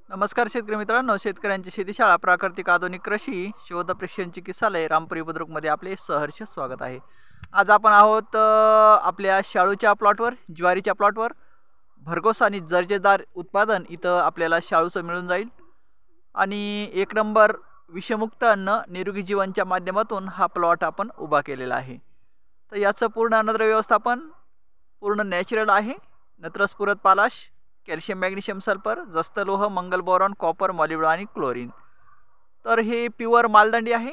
नमस्कार शेतकरी मित्रांनो, शेतकऱ्यांची शेतीशाळा प्राकृतिक आधुनिक कृषी शोध प्रशिक्षण चिकित्सालय रामपुरी बुद्रुकमध्ये आपले सहर्ष स्वागत आहे। आज आपण आहोत आपल्या शाळूच्या प्लॉटवर, ज्वारीच्या प्लॉटवर। भरघोस आणि दर्जेदार उत्पादन इथं आपल्याला शाळूचं मिळून जाईल आणि एक नंबर विषमुक्त अन्न निरोगी जीवनच्या माध्यमातून हा प्लॉट आपण उभा केलेला आहे। तर याचं पूर्ण अन्नद्रव्य व्यवस्थापन पूर्ण नॅचरल आहे। नत्रस पुरत पालाश, कॅल्शियम मॅग्नेशियम सल्फर, जस्त लोह, मंगल बोरॉन, कॉपर, मॉलिब्डेनम आणि क्लोरीन। तर हे प्युअर मालदंडी आहे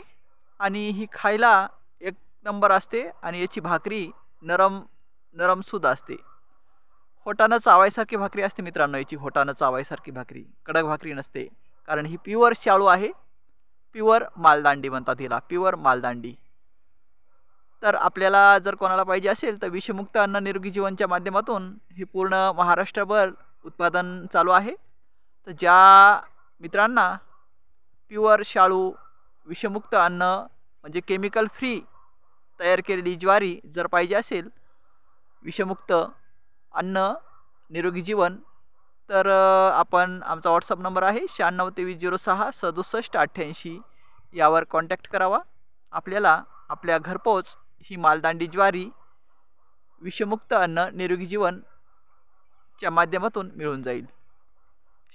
आणि ही खायला एक नंबर असते आणि याची भाकरी नरम सुद्धा असते। होटानं चावायसारखी भाकरी असते मित्रांनो, याची होटानं चावायसारखी भाकरी, कडक भाकरी नसते, कारण ही प्युअर शाळू आहे। प्युअर मालदांडी म्हणतात हिला, प्युअर मालदांडी। तर आपल्याला जर कोणाला पाहिजे असेल तर विषमुक्त अन्न निरोगी जीवनच्या माध्यमातून हे पूर्ण महाराष्ट्रभर उत्पादन चालू आहे। तर ज्या मित्रांना प्युअर शाळू विषमुक्त अन्न म्हणजे केमिकल फ्री तयार केलेली ज्वारी जर पाहिजे असेल, विषमुक्त अन्न निरोगी जीवन, तर आपण आमचा व्हॉट्सअप नंबर आहे 9623066788 यावर कॉन्टॅक्ट करावा। आपल्याला आपल्या घरपोच ही मालदांडी ज्वारी विषमुक्त अन्न निरोगी जीवन च्या माध्यमातून मिळून जाईल।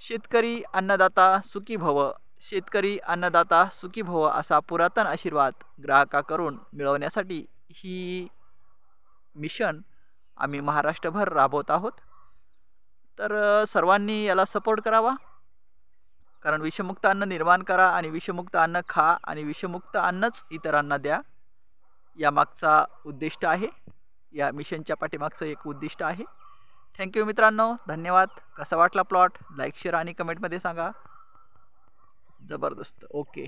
शेतकरी अन्नदाता सुखी भव, शेतकरी अन्नदाता सुखी भव असा पुरातन आशीर्वाद ग्राहकाकडून मिळवण्यासाठी ही मिशन आम्ही महाराष्ट्रभर राबवत आहोत। तर सर्वांनी याला सपोर्ट करावा, कारण विषमुक्त अन्न निर्माण करा आणि विषमुक्त अन्न खा आणि विषमुक्त अन्नच इतरांना द्या, या मागचा उद्दिष्ट आहे, या मिशनच्या पाठीमागचं एक उद्दिष्ट आहे। थँक्यू मित्रांनो, धन्यवाद। कसा वाटला प्लॉट, लाईक शेअर आणि कमेंटमध्ये सांगा। जबरदस्त, ओके।